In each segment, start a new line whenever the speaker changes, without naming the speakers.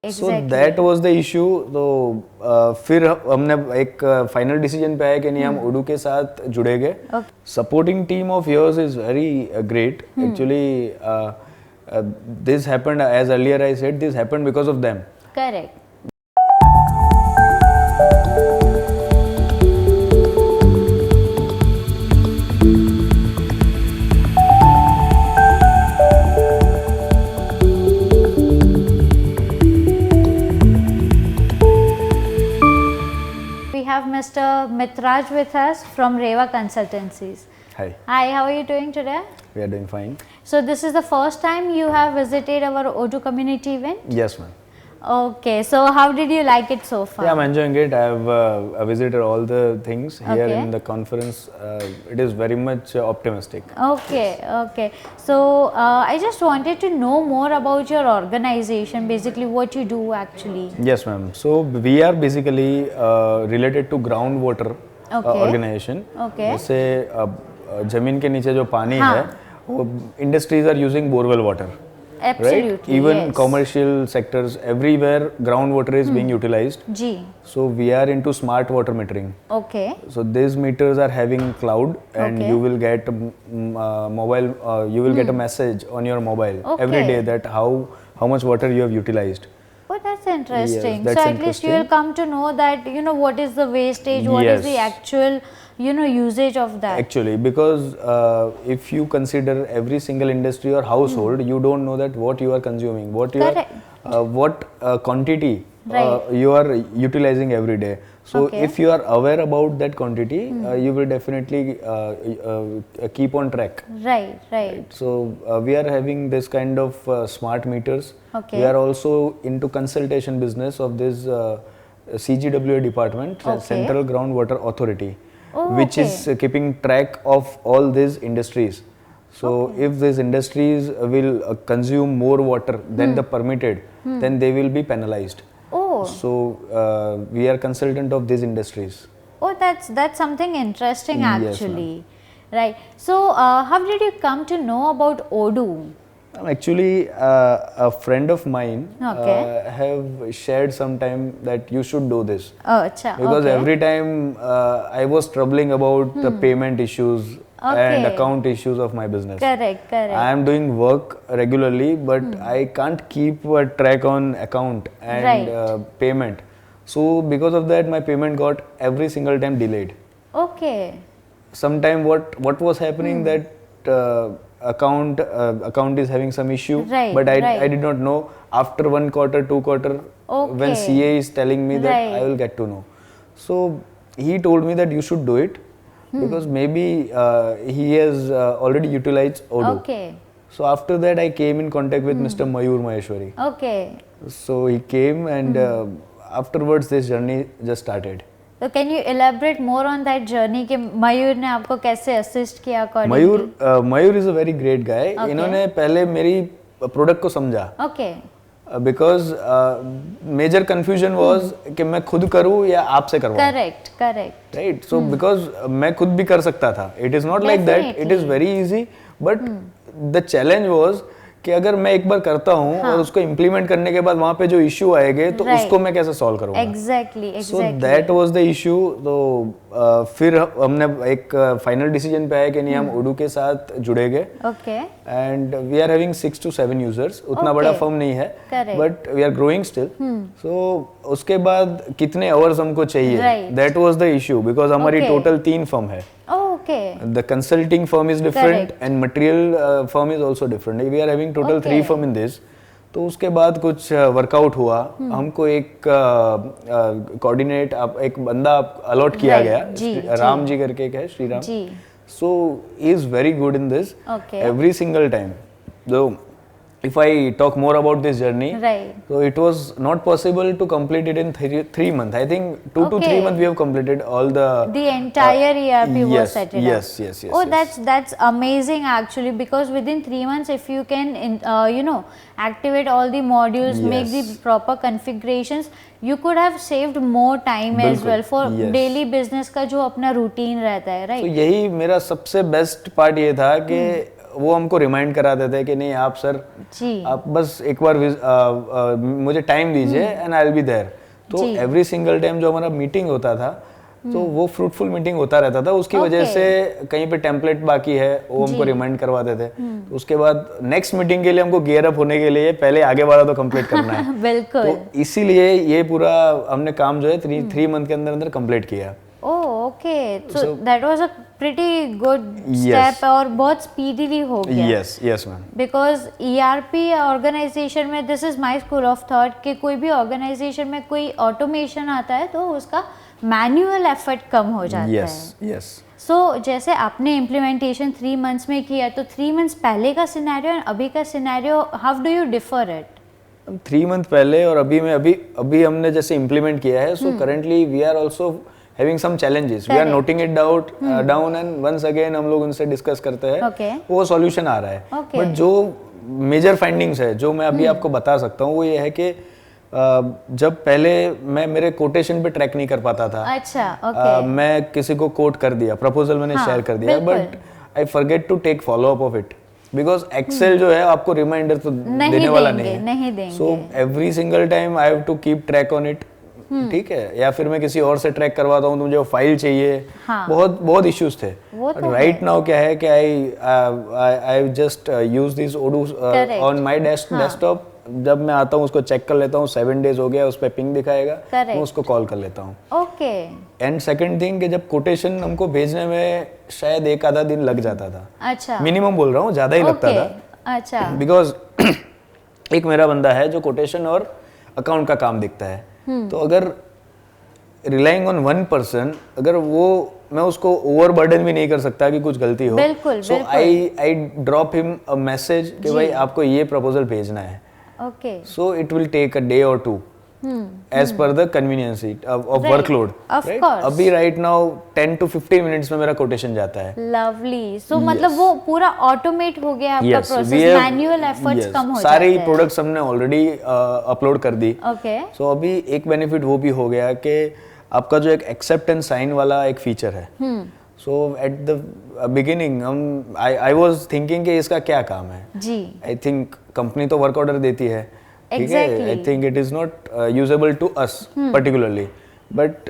So that was the issue. तो फिर हमने एक फाइनल डिसीजन पे आया कि नहीं, हम ओडू के साथ जुड़ेंगे। Supporting team of yours is very great actually. This happened, as earlier I said, this happened because of them.
Correct. We have Mr. Mitraj with us from Reva Consultancies.
Hi.
Hi, how are you doing today?
We are doing fine.
So this is the first time you have visited our Odoo community event?
Yes, ma'am.
Okay, so how did you like it so far?
Yeah, I'm enjoying it. I have visited all the things here
Okay.
in the conference. It is very much optimistic.
Okay. So I just wanted to know more about your organization, basically what you do actually.
Yes, ma'am. So we are basically related to groundwater organization.
Okay.
जैसे जमीन के नीचे जो पानी
हाँ.
है, वो industries are using borewell water.
Absolutely.
Right? Even
yes.
commercial sectors, everywhere groundwater is being utilized.
Ji.
So we are into smart water metering.
Okay.
So these meters are having cloud, and
Okay.
you will get mobile. You will get a message on your mobile every
Okay.
day that how much water you have utilized.
Oh, that's interesting.
Yes, that's
so at least you will
interesting.
come to know that what is the wastage, what is the
Yes.
actual usage of that.
Actually, because if you consider every single industry or household, you don't know that what you are consuming, what you
Correct.
are, what quantity
Right.
you are utilizing every day. So
Okay.
if you are aware about that quantity, you will definitely keep on track.
Right.
So we are having this kind of smart meters.
Okay.
We are also into consultation business of this CGWA department,
Okay.
Central Groundwater Authority,
Oh,
which
okay.
is keeping track of all these industries. So if these industries will consume more water than the permitted, then they will be penalized.
Oh.
So we are consultant of these industries.
Oh, that's something interesting
Yes,
actually. Right. So how did you come to know about Odoo?
Actually, a friend of mine
Okay.
have shared sometime that you should do this,
Oh, acha.
because
Okay.
every time I was troubling about the payment issues and
Okay.
account issues of my business.
Correct.
I am doing work regularly, but I can't keep a track on account and
Right.
payment. So because of that, my payment got every single time delayed.
Okay.
Sometime what was happening that account is having some issue,
Right,
but I
right.
did not know. After 1 quarter, 2 quarter, when
Okay.
CA is telling me that,
Right.
I will get to know. So he told me that you should do it, because maybe he has already utilized Odoo.
Okay.
So after that, I came in contact with Mr. Mayur Maheshwari.
Okay.
So he came, and afterwards this journey just started.
So can you elaborate more on that journey कि मयूर ने आपको कैसे assist किया accordingly?
Mayur is a very great guy.
Okay.
इन्होंने पहले मेरी product को समझा,
Okay.
Because major confusion was कि मैं खुद करूं या आपसे करवाऊं।
Correct.
राइट। सो बिकॉज मैं खुद भी कर सकता था, it is not like that, it is very easy, but the challenge was कि अगर मैं एक बार करता हूं और उसको इम्प्लीमेंट करने के बाद वहां पे जो इश्यू आएंगे, तो
Right.
उसको मैं कैसे सॉल्व करूंगा।
Exactly.
So that was the issue. तो फिर हमने एक फाइनल डिसीजन पे आया कि नहीं, हम ओडू के साथ जुड़ेंगे।
Okay.
And we are having 6 to 7 users. उतना बड़ा फर्म नहीं है,
Correct.
But we are growing still. So उसके बाद कितने आवर्स हमको चाहिए,
Right.
That was the issue, because हमारी
Okay.
टोटल 3 फर्म है।
Okay.
The consulting firm is different
Correct.
and material firm is also different. We are having total 3
Okay.
firm in this. तो उसके बाद कुछ workout हुआ, हमको एक coordinate एक बंदा अलॉट किया
Right.
गया,
जी,
राम जी करके एक है, श्री राम।
जी.
So he is very good in this.
Okay.
Every single time. So if I talk more about this journey,
Right.
so it was not possible to complete it in 3 months. I think 2 to 3
Okay.
months we have completed all the
entire ERP was
yes,
set it
yes,
up.
yes.
Oh, that's amazing actually, because within 3 months, if you can activate all the modules, make the
Yes.
proper configurations, you could have saved more time as
बिल्कुल,
well for
yes.
daily business का जो अपना routine रहता है,
तो
right?
यही मेरा सबसे बेस्ट पार्ट ये था कि वो हमको रिमाइंड कराते थे कि नहीं आप सर
जी
आप बस एक बार मुझे टाइम दीजिए and I will be there. तो
जी।
एवरी सिंगल टाइम जो हमारा मीटिंग होता था तो वो फ्रूटफुल मीटिंग होता रहता था। उसकी वजह
Okay.
से कहीं पे टेम्पलेट बाकी है वो हमको रिमाइंड करवाते थे। तो उसके बाद नेक्स्ट मीटिंग के लिए हमको गियर अप होने के लिए पहले आगे वाला तो कंप्लीट करना है।
बिल्कुल।
तो इसीलिए ये पूरा हमने काम जो है 3 मंथ के अंदर अंदर कंप्लीट किया।
Oh okay, so that was a pretty good step और बहुत स्पीडीली हो गया।
Yes yes ma'am.
Because ERP organisation में, this is my school of thought, कि कोई भी ऑर्गेनाइजेशन में कोई ऑटोमेशन आता है तो उसका मैनुअल एफर्ट कम हो जाता है।
Yes yes.
सो जैसे आपने इम्प्लीमेंटेशन 3 मंथ्स में किया, तो 3 मंथ्स पहले का सिनेरियो और अभी का scenario, how do you differ it?
3 month पहले और अभी में अभी हमने जैसे इम्प्लीमेंट किया है, so currently we are also having some challenges, we are noting it down and once again हम लोग उनसे डिस्कस करते हैं।
Okay.
वो सॉल्यूशन आ रहा है।
Okay.
बट जो मेजर फाइंडिंग्स है जो मैं अभी आपको बता सकता हूँ वो ये है कि जब पहले मैं मेरे कोटेशन पे ट्रैक नहीं कर पाता था।
अच्छा ओके।
मैं किसी को कोट कर दिया, प्रपोजल मैंने शेयर कर दिया, but I forget to take follow up of it because excel जो है आपको रिमाइंडर तो देने वाला नहीं है।
नहीं देंगे।
So every single time I have to keep track on it. ठीक है, या फिर मैं किसी और से ट्रैक करवाता हूँ तो मुझे वो फाइल चाहिए।
हाँ।
बहुत इश्यूज थे। राइट नाउ क्या है कि I just use this Odoo on my desktop. जब मैं आता हूँ उसको चेक कर लेता हूँ, 7 डेज हो गया, उस पर पिंग दिखाएगा, मैं उसको कॉल कर लेता हूँ।
ओके।
एंड सेकंड थिंग कि जब कोटेशन हमको भेजने में शायद 1 आधा दिन लग जाता था।
अच्छा।
मिनिमम बोल रहा हूँ, ज्यादा ही लगता था।
अच्छा।
बिकॉज एक मेरा बंदा है जो कोटेशन और अकाउंट का काम देखता है, तो अगर रिलाइंग ऑन 1 पर्सन, अगर वो मैं उसको ओवर बर्डन भी नहीं कर सकता कि कुछ गलती हो।
बिल्कुल,
so I drop him a message कि भाई आपको ये प्रपोजल भेजना है।
Okay.
So it will take a day और 2 as per the convenience of workload. अभी राइट नाउ 10 to 15 मिनट्स में मेरा कोटेशन जाता है।
लवली। सो मतलब वो पूरा ऑटोमेट हो गया आपका प्रोसेस, मैनुअल एफर्ट्स कम हो जाते हैं।
सारी प्रोडक्ट्स हमने ऑलरेडी अपलोड कर दी।
ओके।
सो अभी एक बेनिफिट वो भी हो गया कि आपका जो एक एक्सेप्ट एंड साइन वाला एक फीचर है। So at the beginning I was thinking कि इसका क्या काम है
जी।
आई थिंक कंपनी तो वर्क ऑर्डर देती है, ठीक है, I think it is not usable to us particularly, but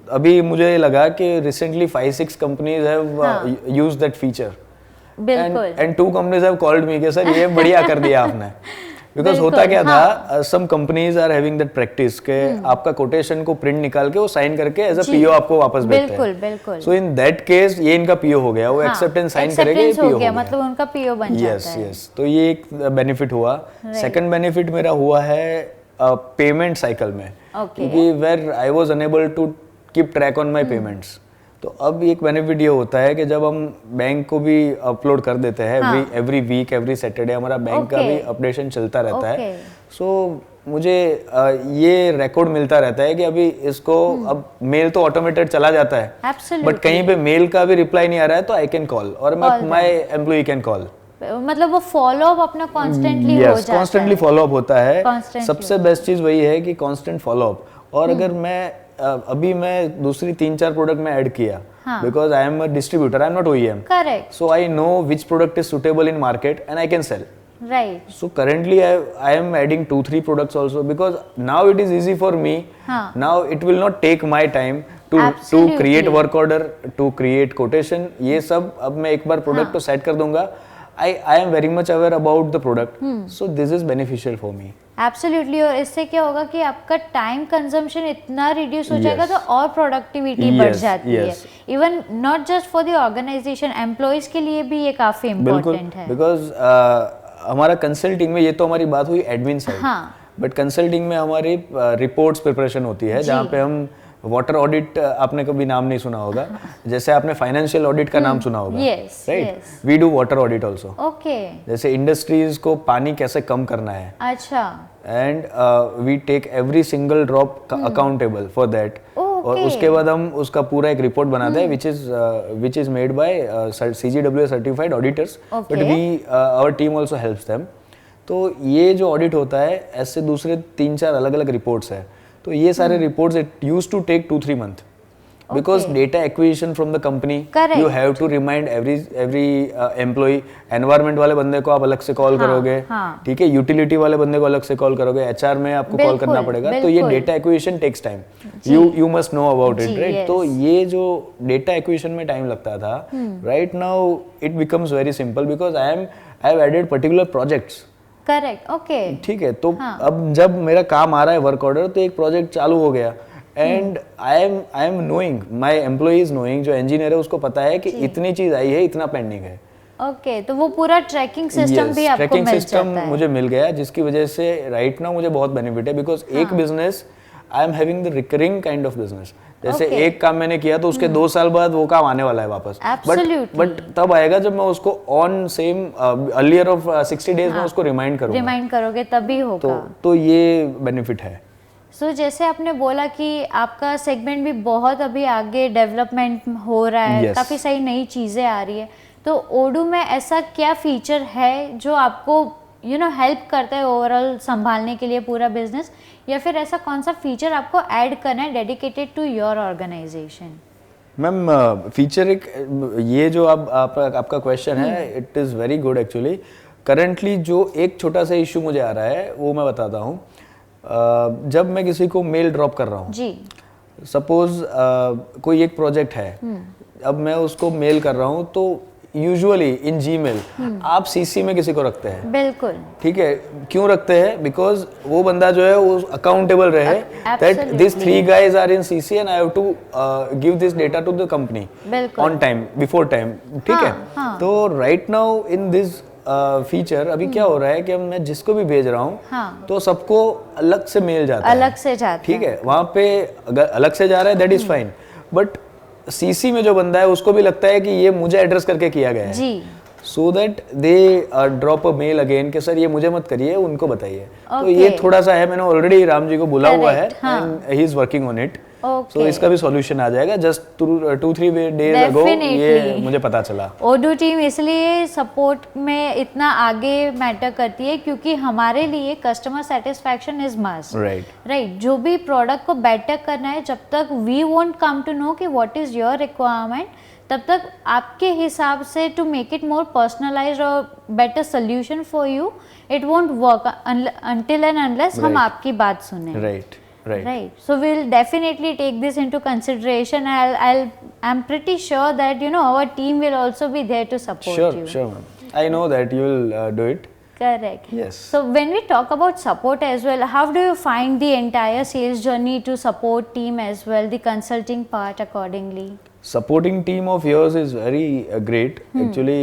अभी मुझे लगा कि recently 5-6 companies have used that feature.
बिल्कुल।
And 2 companies have called me कि सर ये बढ़िया कर दिया आपने। बिकॉज होता क्या था, some companies are having that practice के आपका कोटेशन को प्रिंट निकाल के वो साइन करके एज अ पीओ आपको वापस भेजते हैं।
बिल्कुल बिल्कुल।
सो इन दैट केस ये इनका पीओ हो गया, वो एक्सेप्ट एंड साइन करेंगे, ये पीओ हो गया,
मतलब उनका पीओ बन जाता है।
यस। तो ये एक बेनिफिट हुआ। सेकंड बेनिफिट मेरा हुआ है पेमेंट साइकिल में, क्योंकि where I was unable to keep track on my payments. तो अब एक बेनिफिट ये होता है कि जब हम बैंक को भी अपलोड कर देते हैं एवरी वीक एवरी सैटरडे हमारा बैंक का भी अपडेशन चलता रहता है। सो मुझे ये रिकॉर्ड मिलता रहता है कि अभी इसको अब मेल तो ऑटोमेटेड चला जाता है, बट कहीं पे मेल का भी रिप्लाई नहीं आ रहा है तो आई कैन कॉल और माय एम्प्लॉय कैन कॉल।
मतलब वो फॉलो अप अपना कांस्टेंटली हो जाता है।
कांस्टेंटली फॉलो अप होता है। सबसे बेस्ट चीज वही है कि कांस्टेंट फॉलो अप। और अगर मैं अभी मैं दूसरी 3-4 प्रोडक्ट में ऐड किया, because I am a distributor, I am not OEM,
correct,
so I know which product is suitable in market and I can sell.
right,
so currently I am adding 2-3 products also because now it is easy for me. Now it will not take my time to create work order, to create quotation. ये सब अब मैं एक बार product तो set कर दूंगा. I am very much aware about the product, so this is beneficial for me.
Absolutely. और इससे क्या होगा कि आपका टाइम कंजम्पशन इतना रिड्यूस हो जाएगा तो और प्रोडक्टिविटी बढ़ जाती है. Even not just for the organisation, employees के लिए भी ये काफी इम्पोर्टेंट है.
बिकॉज हमारा कंसल्टिंग में, ये तो हमारी बात हुई एडमिन साइड, बट कंसल्टिंग में हमारी रिपोर्ट्स प्रिपरेशन होती है जहाँ पे हम वाटर ऑडिट, आपने कभी नाम नहीं सुना होगा, जैसे आपने फाइनेंशियल ऑडिट का नाम सुना होगा, right? We do water audit also. Okay. जैसे इंडस्ट्रीज को पानी कैसे कम करना है, अच्छा, and we take every single drop accountable for that. और उसके बाद हम उसका पूरा एक रिपोर्ट बनाते हैं which is made by CGWA certified auditors, but we our team also helps them. तो ये जो ऑडिट होता है, ऐसे दूसरे 3-4 अलग अलग रिपोर्ट्स है. तो ये सारे reports it used to take 2-3 month. because data acquisition from the company,
Correct.
you have to remind every employee. Environment वाले बंदे को आप अलग से कॉल करोगे, ठीक है, यूटिलिटी वाले बंदे को अलग से कॉल करोगे, HR में आपको कॉल करना पड़ेगा, तो ये data acquisition takes time, you must know about it, right? तो ये जो डेटा एक्विजिशन में टाइम लगता था, right now it becomes very simple because I have added particular projects.
Correct, okay, ठीक
है, तो अब जब मेरा काम आ रहा है वर्क ऑर्डर, तो एक प्रोजेक्ट चालू हो गया and I am knowing, my employee is knowing, जो इंजीनियर है उसको पता है कि इतनी चीज आई है, इतना पेंडिंग है।
ओके, तो वो पूरा ट्रैकिंग सिस्टम भी आपको मिल जाता है।
मुझे मिल गया, जिसकी वजह से राइट नाउ मुझे बहुत बेनिफिट है बिकॉज एक business I am having the recurring kind of business. जैसे एक काम मैंने किया तो उसके 2 साल बाद वो काम आने वाला है वापस, बट तब आएगा जब मैं उसको on same earlier of 60 days में उसको रिमाइंड
करोगे तभी होगा।
तो ये बेनिफिट है।
सो जैसे आपने बोला कि आपका सेगमेंट भी बहुत अभी आगे डेवलपमेंट हो रहा है, काफ़ी सारी नई चीज़ें आ रही है, तो ओडू में ऐसा क्या फीचर है जो आपको हेल्प करता है ओवरऑल संभालने के लिए पूरा बिजनेस, या फिर ऐसा कौन सा फीचर आपको ऐड करना है dedicated to your organisation?
Ma'am feature एक ये जो आपका क्वेश्चन है, it is very good actually. Currently जो एक छोटा सा इशू मुझे आ रहा है वो मैं बताता हूँ। जब मैं किसी को मेल ड्रॉप कर रहा हूँ जी, सपोज कोई एक प्रोजेक्ट है, अब मैं उसको मेल कर रहा हूँ, तो यूजुअली इन जीमेल आप सीसी में किसी को रखते हैं, बिल्कुल, ठीक है। क्यों रखते हैं? बिकॉज वो बंदा जो है वो अकाउंटेबल रहे that this 3 guys are in CC and I have to give this data to the company on time, before time, ठीक है। तो right now in this feature अभी क्या हो रहा है कि मैं जिसको भी भेज रहा हूँ तो सबको अलग से मेल जाता है, ठीक है। वहाँ पे अगर अलग से जा रहा है that is fine, but CC में जो बंदा है उसको भी लगता है कि ये मुझे एड्रेस करके किया गया है, so that they drop a mail again कि सर ये मुझे मत करिए, उनको बताइए। तो ये थोड़ा सा है, मैंने ऑलरेडी राम जी को बोला हुआ है and he is working on it. So, इसका भी सॉल्यूशन आ जाएगा। जस्ट 2-3 डेज अगो ये मुझे पता चला।
ओडू टीम इसलिए सपोर्ट में इतना आगे मैटर करती है क्योंकि हमारे लिए customer satisfaction is must, right. जो भी प्रोडक्ट को बेटर करना है, जब तक we won't come to know कि व्हाट इज योर रिक्वायरमेंट, तब तक आपके हिसाब से to make it more personalised और better solution for you, it won't work until and unless हम आपकी बात सुने, right. So we'll definitely take this into consideration. I'm pretty sure that our team will also be there to support you.
Sure, ma'am. I know that you will do it.
Correct.
Yes.
So when we talk about support as well, how do you find the entire sales journey to support team as well, the consulting part accordingly?
Supporting team of yours is very great. Actually,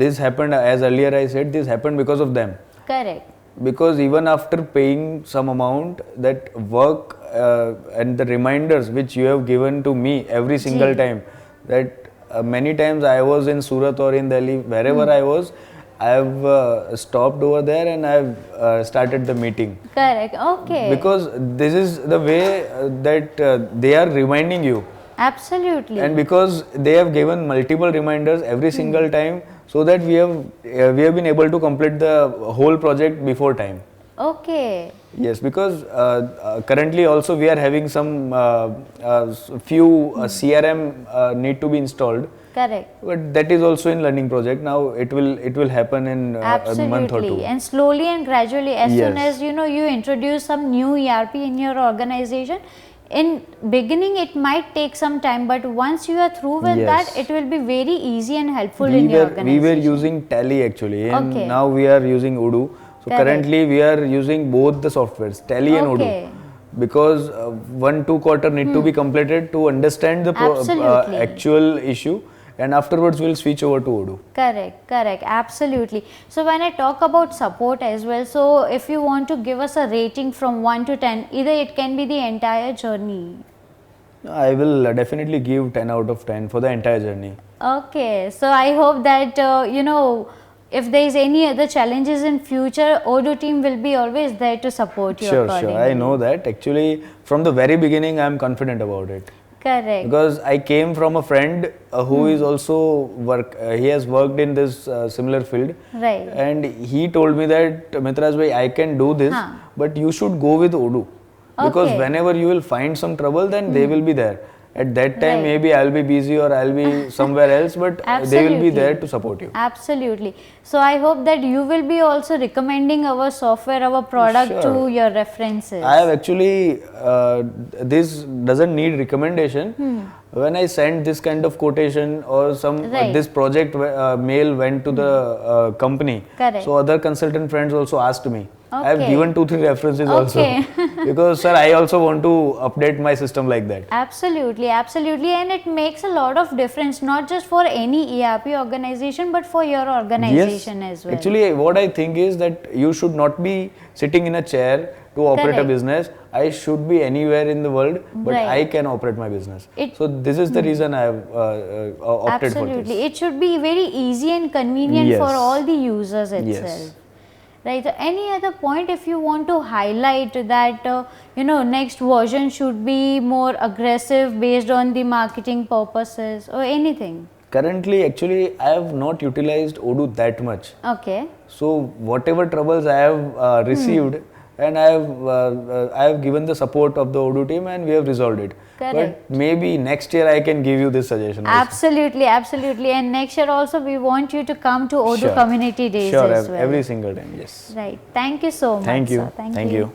this happened, as earlier I said, this happened because of them.
Correct.
Because even after paying some amount, that work and the reminders which you have given to me every single time, that many times I was in Surat or in Delhi, wherever I was, I have stopped over there and I have started the meeting.
Correct, okay.
Because this is the way that they are reminding you.
Absolutely.
And because they have given multiple reminders every single time, so that we have been able to complete the whole project before time.
Okay.
Yes, because currently also we are having some few CRM need to be installed.
Correct.
But that is also in learning project. Now it will happen in a month or 2.
And slowly and gradually, as soon as you introduce some new ERP in your organization, in beginning it might take some time, but once you are through with that, it will be very easy and helpful in your organization.
We were using Tally actually, and now we are using Odoo. So currently we are using both the softwares, Tally and Odoo, because 1-2 quarter need to be completed to understand the actual issue, and afterwards we'll switch over to Odoo.
Correct, absolutely. So when I talk about support as well, so if you want to give us a rating from 1 to 10, either it can be the entire journey.
I will definitely give 10 out of 10 for the entire journey.
Okay, so I hope that if there is any other challenges in future, Odoo team will be always there to support you.
Sure, I know that. Actually, from the very beginning, I am confident about it.
Correct.
Because I came from a friend who is also he has worked in this similar field.
Right.
And he told me that, Mitraj bhai, I can do this, but you should go with Odoo. because
Okay.
whenever you will find some trouble, then they will be there. At that time,
Right.
maybe I'll be busy or I'll be somewhere else, but they will be
Absolutely.
there to support you.
Absolutely. So I hope that you will be also recommending our software, our product
Sure.
to your references.
I have actually, this doesn't need recommendation. When I send this kind of quotation or some
Right.
this project mail went to the company,
Correct.
so other consultant friends also asked me. I have
Okay.
given 2-3 references also
Okay.
because sir, I also want to update my system like that.
Absolutely, absolutely, and it makes a lot of difference, not just for any ERP organization, but for your organization as well.
Actually, what I think is that you should not be sitting in a chair to operate a
Correct.
business. I should be anywhere in the world, but
Right.
I can operate my business.
It-
So this is the reason I have opted for
Absolutely,
this.
it should be very easy and convenient
Yes.
for all the users
Yes.
itself. Right. So any other point if you want to highlight that next version should be more aggressive based on the marketing purposes or anything?
Currently, actually, I have not utilized Odoo that much.
Okay.
So whatever troubles I have received, and I have given the support of the Odoo team, and we have resolved it.
Correct.
But maybe next year I can give you this suggestion. also.
Absolutely, absolutely. And next year also we want you to come to Odoo
Sure.
Community Days
Sure,
as well.
every single time. Yes.
Right. Thank you so much.
Thank you.
Sir.
Thank you.